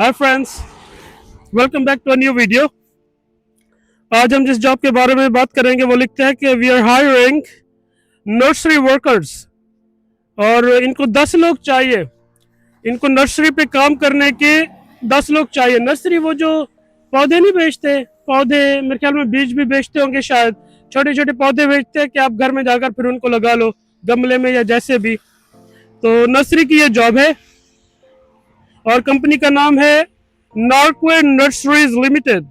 Hi friends, welcome back to a new video. आज हम जिस जॉब के बारे में बात करेंगे वो लिखते हैं कि we are hiring nursery workers और इनको 10 लोग चाहिए। इनको नर्सरी पे काम करने के 10 लोग चाहिए। नर्सरी वो जो पौधे नहीं बेचते, पौधे मेरे ख्याल में बीज भी बेचते होंगे शायद। छोटे छोटे पौधे बेचते हैं कि आप घर में जाकर फिर उनको लगा लो गमले में या जैसे भी। तो नर्सरी की ये जॉब है और कंपनी का नाम है नॉर्कवे नर्सरीज लिमिटेड।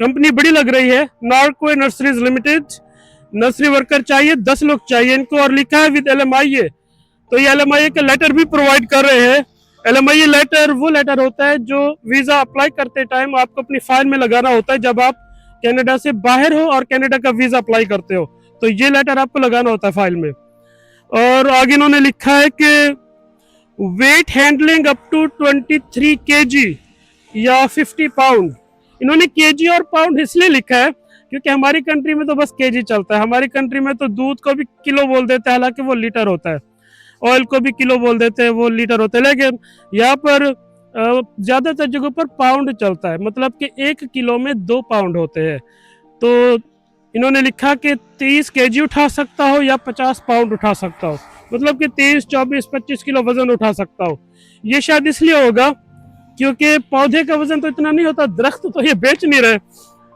कंपनी बड़ी लग रही है, नॉर्कवे नर्सरीज लिमिटेड। नर्सरी वर्कर चाहिए, 10 लोग चाहिए इनको, और लिखा है विद LMIA। तो ये LMIA का लेटर भी प्रोवाइड कर रहे हैं। LMIA लेटर वो लेटर होता है जो वीजा अप्लाई करते टाइम आपको अपनी फाइल में लगाना होता है जब आप कनाडा से बाहर हो और कनाडा का वीजा अप्लाई करते हो। तो ये लेटर आपको लगाना होता है फाइल में। और आगे इन्होंने लिखा है कि weight handling up to 23 kg या 50 पाउंड। इन्होंने केजी और पाउंड इसलिए लिखा है क्योंकि हमारी कंट्री में तो बस केजी चलता है। हमारी कंट्री में तो दूध को भी किलो बोल देते हैं, हालांकि वो लीटर होता है। ऑयल को भी किलो बोल देते हैं, वो लीटर होता है। लेकिन यहाँ पर ज्यादातर जगहों पर पाउंड चलता है, मतलब कि 1 किलो में 2 पाउंड होते हैं। तो इन्होंने लिखा कि 30 kg उठा सकता हो या 50 पाउंड उठा सकता हो, मतलब कि 23, 24, 25 किलो वजन उठा सकता हो। ये शायद इसलिए होगा क्योंकि पौधे का वजन तो इतना नहीं होता, दरख्त तो ये बेच नहीं रहे।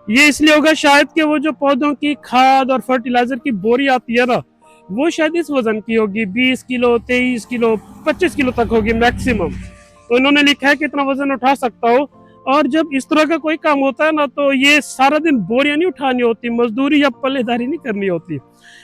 ये इसलिए होगा शायद कि वो जो पौधों की खाद और फर्टिलाइजर की बोरी आती है ना, वो शायद इस वजन की होगी, 20 किलो, 23 किलो, 25 किलो तक होगी मैक्सिमम। तो इन्होंने लिखा है कि इतना वजन उठा सकता हो। और जब इस तरह का कोई काम होता है ना, तो ये सारा दिन बोरियां नहीं उठानी होती, मजदूरी या पल्लेदारी नहीं करनी होती।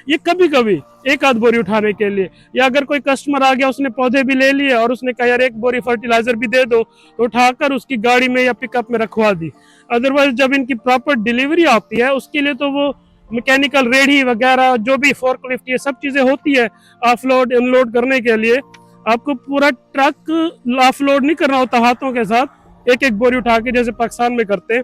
ये कभी कभी एक आध बोरी उठाने के लिए, या अगर कोई कस्टमर आ गया, उसने पौधे भी ले लिए और उसने कहा यार एक बोरी फर्टिलाइजर भी दे दो, तो उठाकर उसकी गाड़ी में या पिकअप में रखवा दी। अदरवाइज जब इनकी प्रॉपर डिलीवरी आती है उसके लिए तो वो मैकेनिकल रेडी वगैरह जो भी फोर्कलिफ्ट ये सब चीजें होती है ऑफलोड अनलोड करने के लिए, आपको पूरा ट्रक ऑफलोड नहीं करना होता हाथों के साथ एक एक बोरी उठा के जैसे पाकिस्तान में करते हैं।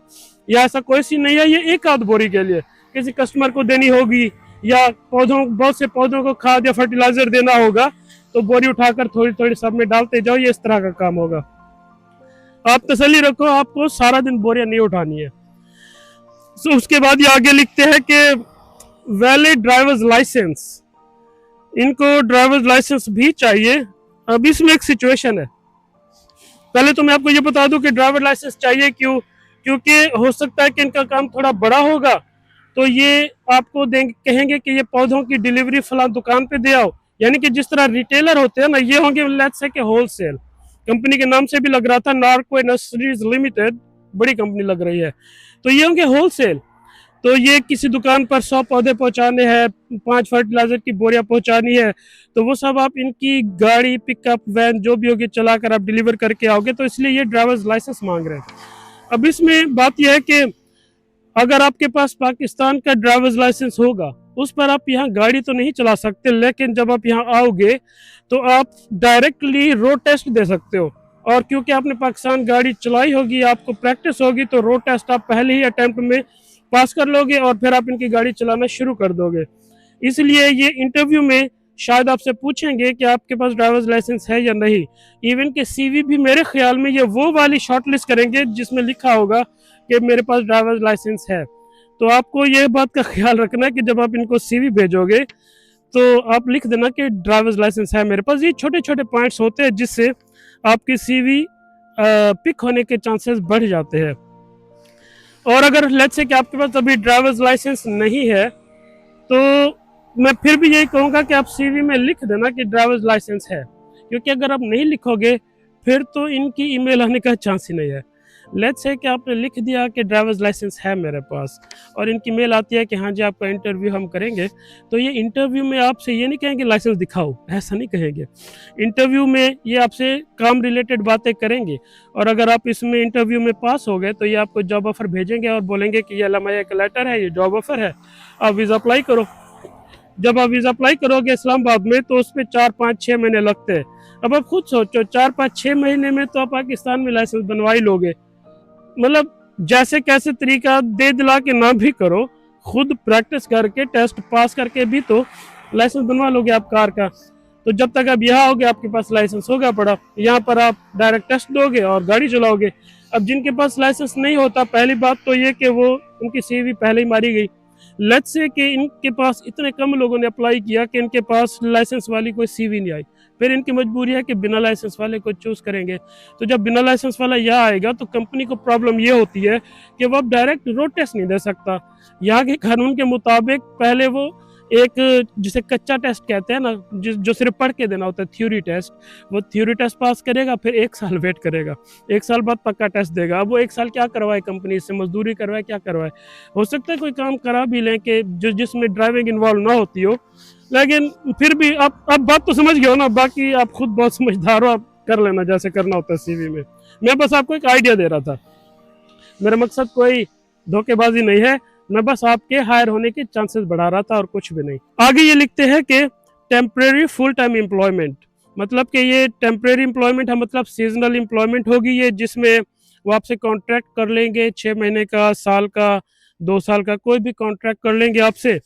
या ऐसा कोई सी नहीं है, ये एक आध बोरी के लिए किसी कस्टमर को देनी होगी या पौधों बहुत से पौधों को खाद या फर्टिलाइजर देना होगा, तो बोरी उठाकर थोड़ी थोड़ी सब में डालते जाओ। ये इस तरह का काम होगा। आप तसल्ली रखो, आपको सारा दिन बोरियां नहीं उठानी है। तो उसके बाद ये आगे लिखते हैं कि वैलिड ड्राइवर्स लाइसेंस, इनको ड्राइवर्स लाइसेंस भी चाहिए। अब इसमें एक सिचुएशन है, पहले तो मैं आपको ये बता दूं कि ड्राइवर लाइसेंस चाहिए क्यों, क्योंकि हो सकता है कि इनका काम थोड़ा बड़ा होगा, तो ये आपको कहेंगे कि ये पौधों की डिलीवरी फला दुकान पे दे आओ। यानी कि जिस तरह रिटेलर होते हैं ना, ये होंगे लेट्स से कि होलसेल। कंपनी के नाम से भी लग रहा था नॉर्कवे नर्सरीज लिमिटेड, बड़ी कंपनी लग रही है। तो ये होंगे होलसेल। तो ये किसी दुकान पर 100 पौधे पहुंचाने हैं, 5 फर्टिलाइजर की बोरियां पहुंचानी है, तो वो सब आप इनकी गाड़ी पिकअप वैन जो भी होगी चलाकर आप डिलीवर करके आओगे। तो इसलिए ये ड्राइवर्स लाइसेंस मांग रहे हैं। अब इसमें बात यह है कि अगर आपके पास पाकिस्तान का ड्राइवर्स लाइसेंस होगा, उस पर आप यहाँ गाड़ी तो नहीं चला सकते, लेकिन जब आप यहाँ आओगे तो आप डायरेक्टली रोड टेस्ट दे सकते हो। और क्योंकि आपने पाकिस्तान गाड़ी चलाई होगी, आपको प्रैक्टिस होगी, तो रोड टेस्ट आप पहले ही अटेम्प्ट में पास कर लोगे और फिर आप इनकी गाड़ी चलाना शुरू कर दोगे। इसलिए ये इंटरव्यू में शायद आपसे पूछेंगे कि आपके पास ड्राइवर्स लाइसेंस है या नहीं। इवन के CV भी मेरे ख्याल में ये वो वाली शॉर्टलिस्ट करेंगे जिसमें लिखा होगा कि मेरे पास ड्राइवर्स लाइसेंस है। तो आपको ये बात का ख्याल रखना है कि जब आप इनको CV भेजोगे तो आप लिख देना कि ड्राइवर्स लाइसेंस है मेरे पास। ये छोटे छोटे पॉइंट्स होते हैं जिससे आपकी CV पिक होने के चांसेस बढ़ जाते हैं। और अगर लेट्स से कि आपके पास अभी ड्राइवर्स लाइसेंस नहीं है, तो मैं फिर भी यही कहूँगा कि आप CV में लिख देना कि ड्राइवर्स लाइसेंस है, क्योंकि अगर आप नहीं लिखोगे फिर तो इनकी ईमेल आने का चांस ही नहीं है। लेट्स से कि आपने लिख दिया कि ड्राइवर्स लाइसेंस है मेरे पास, और इनकी मेल आती है कि हाँ जी आपका इंटरव्यू हम करेंगे, तो ये इंटरव्यू में आपसे ये नहीं कहेंगे लाइसेंस दिखाओ, ऐसा नहीं कहेंगे। इंटरव्यू में ये आपसे काम रिलेटेड बातें करेंगे, और अगर आप इसमें इंटरव्यू में पास हो गए तो ये आपको जॉब ऑफर भेजेंगे और बोलेंगे कि ये LMIA का लेटर है, ये जॉब ऑफर है, आप वीज़ा अप्लाई करो। जब आप वीज़ा अप्लाई करोगे इस्लामाबाद में तो उस पर 4, 5, 6 महीने लगते हैं। अब आप खुद सोचो, 4, 5, 6 महीने में तो आप पाकिस्तान में लाइसेंस बनवा ही लोगे। मतलब जैसे कैसे तरीका दे दिला के ना भी करो, खुद प्रैक्टिस करके टेस्ट पास करके भी तो लाइसेंस बनवा लोगे आप कार का। तो जब तक आप यहाँ आओगे आपके पास लाइसेंस होगा पड़ा, यहाँ पर आप डायरेक्ट टेस्ट दोगे और गाड़ी चलाओगे। अब जिनके पास लाइसेंस नहीं होता, पहली बात तो ये कि वो उनकी सीवी पहले ही मारी गई। लेट्स से कि इनके पास इतने कम लोगों ने अप्लाई किया कि इनके पास लाइसेंस वाली कोई सीवी नहीं आई, फिर इनकी मजबूरी है कि बिना लाइसेंस वाले को चूज करेंगे। तो जब बिना लाइसेंस वाला यहाँ आएगा तो कंपनी को प्रॉब्लम ये होती है कि वो अब डायरेक्ट रोड टेस्ट नहीं दे सकता। यहाँ के कानून के मुताबिक पहले वो एक जिसे कच्चा टेस्ट कहते हैं ना, जो सिर्फ पढ़ के देना होता है, थ्योरी टेस्ट, वो थ्योरी टेस्ट पास करेगा, फिर 1 साल वेट करेगा, 1 साल बाद पक्का टेस्ट देगा। अब वो 1 साल क्या करवाए कंपनी से, मजदूरी करवाए, क्या करवाए। हो सकता है कोई काम करा भी लें कि जिसमें ड्राइविंग इन्वॉल्व ना होती हो, लेकिन फिर भी अब बात तो समझ गए हो ना। बाकी आप खुद बहुत समझदार हो, आप कर लेना जैसे करना होता है सीवी में। मैं बस आपको एक आइडिया दे रहा था, मेरा मकसद कोई धोखेबाजी नहीं है, मैं बस आपके हायर होने के चांसेस बढ़ा रहा था और कुछ भी नहीं। आगे ये लिखते हैं कि टेम्परेरी फुल टाइम एम्प्लॉयमेंट, मतलब कि ये टेम्परेरी एम्प्लॉयमेंट है, मतलब सीजनल एम्प्लॉयमेंट होगी ये, जिसमें वो आपसे कॉन्ट्रैक्ट कर लेंगे 6 महीने का, साल का, 2 साल का, कोई भी कॉन्ट्रैक्ट कर लेंगे आपसे।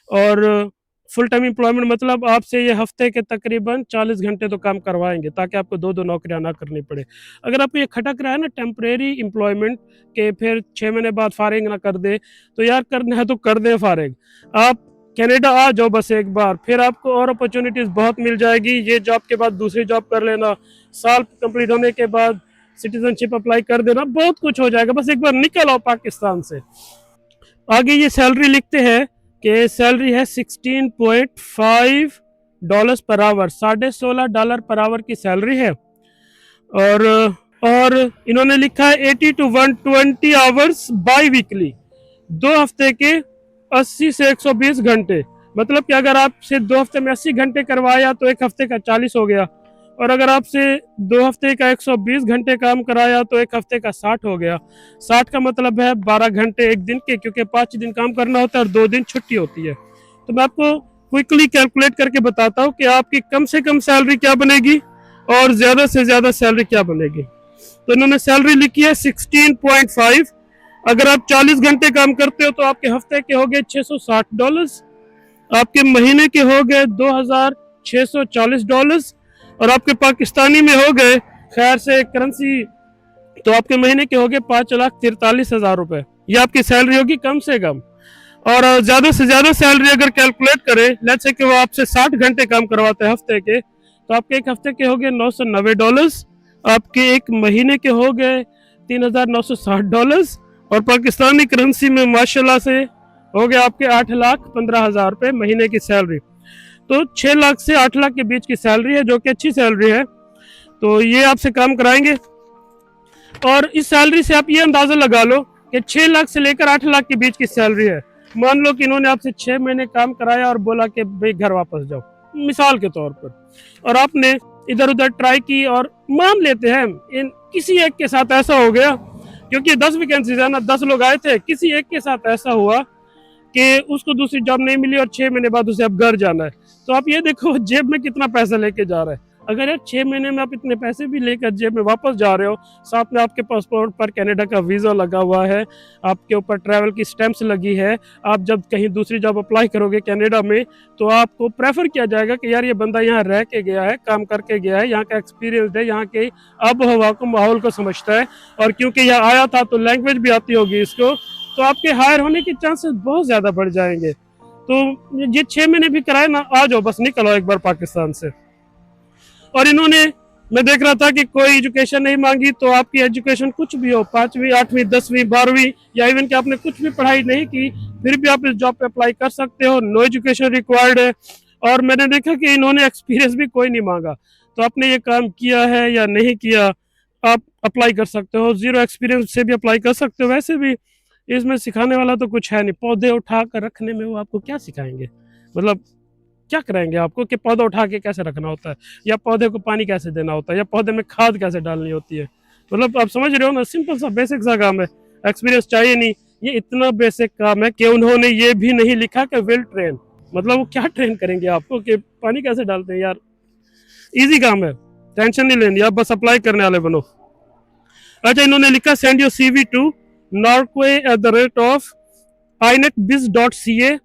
और फुल टाइम एम्प्लॉयमेंट मतलब आपसे ये हफ्ते के तकरीबन 40 घंटे तो काम करवाएंगे ताकि आपको 2 नौकरियां ना करनी पड़े। अगर आपको ये खटक रहा है ना टेम्परेरी एम्प्लॉयमेंट के फिर 6 महीने बाद फारिग ना कर दे, तो यार करना है तो कर दे फारिग। आप कनाडा आ जाओ बस एक बार, फिर आपको और अपॉर्चुनिटीज बहुत मिल जाएगी। ये जॉब के बाद दूसरी जॉब कर लेना, साल कंप्लीट होने के बाद सिटीजनशिप अप्लाई कर देना, बहुत कुछ हो जाएगा। बस एक बार निकल आओ पाकिस्तान से। आगे ये सैलरी लिखते हैं कि सैलरी है $16.5 पर आवर, $16.5 पर आवर की सैलरी है। और इन्होंने लिखा है 80 to 120 आवर्स बाई वीकली, 2 हफ्ते के 80 से 120 घंटे। मतलब कि अगर आपसे 2 हफ्ते में 80 घंटे करवाया तो 1 हफ्ते का 40 हो गया, और अगर आपसे 2 हफ्ते का 120 घंटे काम कराया तो 1 हफ्ते का 60 हो गया। 60 का मतलब है 12 घंटे एक दिन के, क्योंकि 5 दिन काम करना होता है और 2 दिन छुट्टी होती है। तो मैं आपको क्विकली कैलकुलेट करके बताता हूँ कि आपकी कम से कम सैलरी क्या बनेगी और ज्यादा से ज्यादा सैलरी क्या बनेगी। तो इन्होंने सैलरी लिखी है 16.5। अगर आप 40 घंटे काम करते हो तो आपके हफ्ते के हो गए $660, आपके महीने के हो गए $2,640, और आपके पाकिस्तानी में हो गए, खैर से करेंसी, तो आपके महीने के हो गए 5,43,000 रुपए। ये आपकी सैलरी होगी कम से कम। और ज्यादा से ज्यादा सैलरी अगर कैलकुलेट करें, लेट्स से कि वो आपसे 60 घंटे काम करवाते हैं हफ्ते के, तो आपके एक हफ्ते के हो गए $990, आपके एक महीने के हो गए $3,960, और पाकिस्तानी करेंसी में माशाल्लाह से हो गया आपके 8,15,000 रुपए महीने की सैलरी। तो 6 लाख से 8 लाख के बीच की सैलरी है, जो कि अच्छी सैलरी है। तो ये आपसे काम कराएंगे, और इस सैलरी से आप ये अंदाजा लगा लो कि 6 लाख से लेकर 8 लाख के बीच की सैलरी है। मान लो कि इन्होंने आपसे 6 महीने काम कराया और बोला कि भाई घर वापस जाओ, मिसाल के तौर पर, और आपने इधर उधर ट्राई की, और मान लेते हैं इन किसी एक के साथ ऐसा हो गया, क्योंकि 10 वैकेंसीज है ना, 10 लोग आए थे, किसी एक के साथ ऐसा हुआ कि उसको दूसरी जॉब नहीं मिली और 6 महीने बाद उसे अब घर जाना है। तो आप ये देखो जेब में कितना पैसा लेके जा रहा है। अगर यार 6 महीने में आप इतने पैसे भी लेकर जेब में वापस जा रहे हो, साथ में आपके पासपोर्ट पर कनाडा का वीज़ा लगा हुआ है, आपके ऊपर ट्रैवल की स्टैंप्स लगी है, आप जब कहीं दूसरी जॉब अप्लाई करोगे कनाडा में तो आपको प्रेफर किया जाएगा कि यार ये बंदा यहाँ रह के गया है, काम करके गया है, यहाँ का एक्सपीरियंस है, यहाँ के आब हवा को, माहौल को समझता है, और क्योंकि यहाँ आया था तो लैंग्वेज भी आती होगी इसको, तो आपके हायर होने के चांसेस बहुत ज़्यादा बढ़ जाएंगे। तो ये 6 महीने भी कराए ना, आ जाओ बस निकलो एक बार पाकिस्तान से। और इन्होंने, मैं देख रहा था कि कोई एजुकेशन नहीं मांगी, तो आपकी एजुकेशन कुछ भी हो, 5वीं 8वीं 10वीं 12वीं, या इवन कि आपने कुछ भी पढ़ाई नहीं की, फिर भी आप इस जॉब पे अप्लाई कर सकते हो, नो एजुकेशन रिक्वायर्ड है। और मैंने देखा कि इन्होंने एक्सपीरियंस भी कोई नहीं मांगा, तो आपने ये काम किया है या नहीं किया, आप अप्लाई कर सकते हो, जीरो एक्सपीरियंस से भी अप्लाई कर सकते हो। वैसे भी इसमें सिखाने वाला तो कुछ है नहीं, पौधे उठा कर रखने में वो आपको क्या सिखाएंगे, मतलब क्या कराएंगे आपको कि पौधा उठा के कैसे रखना होता है, या पौधे को पानी कैसे देना होता है, या पौधे में खाद कैसे डालनी होती है। मतलब आप समझ रहे हो ना, सिंपल सा बेसिक सा काम है, एक्सपीरियंस चाहिए नहीं। ये इतना बेसिक काम है कि उन्होंने ये भी नहीं लिखा कि विल ट्रेन, मतलब वो क्या ट्रेन करेंगे आपको कि पानी कैसे डालते हैं। यार इजी काम है, टेंशन नहीं लेनी, आप बस अप्लाई करने वाले बनो। अच्छा, इन्होंने लिखा send your CV to norquay@inetbiz.ca,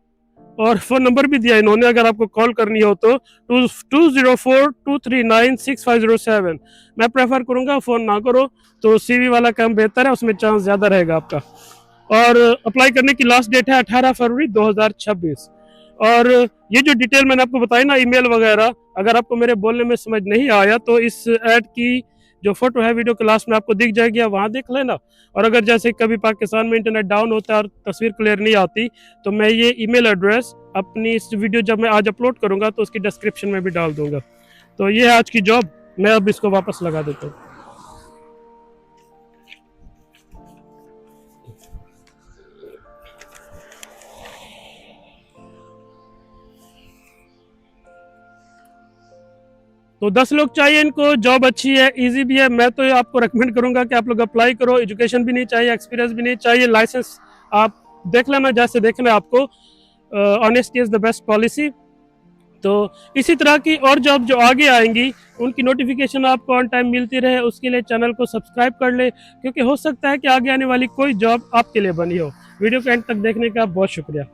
और फ़ोन नंबर भी दिया इन्होंने, अगर आपको कॉल करनी हो तो 204-239-6507। मैं प्रेफर करूँगा फ़ोन ना करो, तो सीवी वाला काम बेहतर है, उसमें चांस ज़्यादा रहेगा आपका। और अप्लाई करने की लास्ट डेट है 18 फरवरी 2026। और ये जो डिटेल मैंने आपको बताई ना, ईमेल वगैरह, अगर आपको मेरे बोलने में समझ नहीं आया तो इस ऐड की जो फोटो है वीडियो क्लास में आपको दिख जाएगी, आप वहाँ देख लेना। और अगर जैसे कभी पाकिस्तान में इंटरनेट डाउन होता है और तस्वीर क्लियर नहीं आती, तो मैं ये ईमेल एड्रेस अपनी इस वीडियो जब मैं आज अपलोड करूँगा तो उसकी डिस्क्रिप्शन में भी डाल दूंगा। तो ये है आज की जॉब, मैं अब इसको वापस लगा देता हूँ। तो 10 लोग चाहिए इनको, जॉब अच्छी है, इजी भी है। मैं तो आपको रेकमेंड करूंगा कि आप लोग अप्लाई करो। एजुकेशन भी नहीं चाहिए, एक्सपीरियंस भी नहीं चाहिए, लाइसेंस आप देख लेना जैसे देखना है आपको। Honesty is the best policy. तो इसी तरह की और जॉब जो आगे आएंगी उनकी नोटिफिकेशन आपको ऑन टाइम मिलती रहे, उसके लिए चैनल को सब्सक्राइब कर ले, क्योंकि हो सकता है कि आगे आने वाली कोई जॉब आपके लिए बनी हो। वीडियो को एंड तक देखने का बहुत शुक्रिया।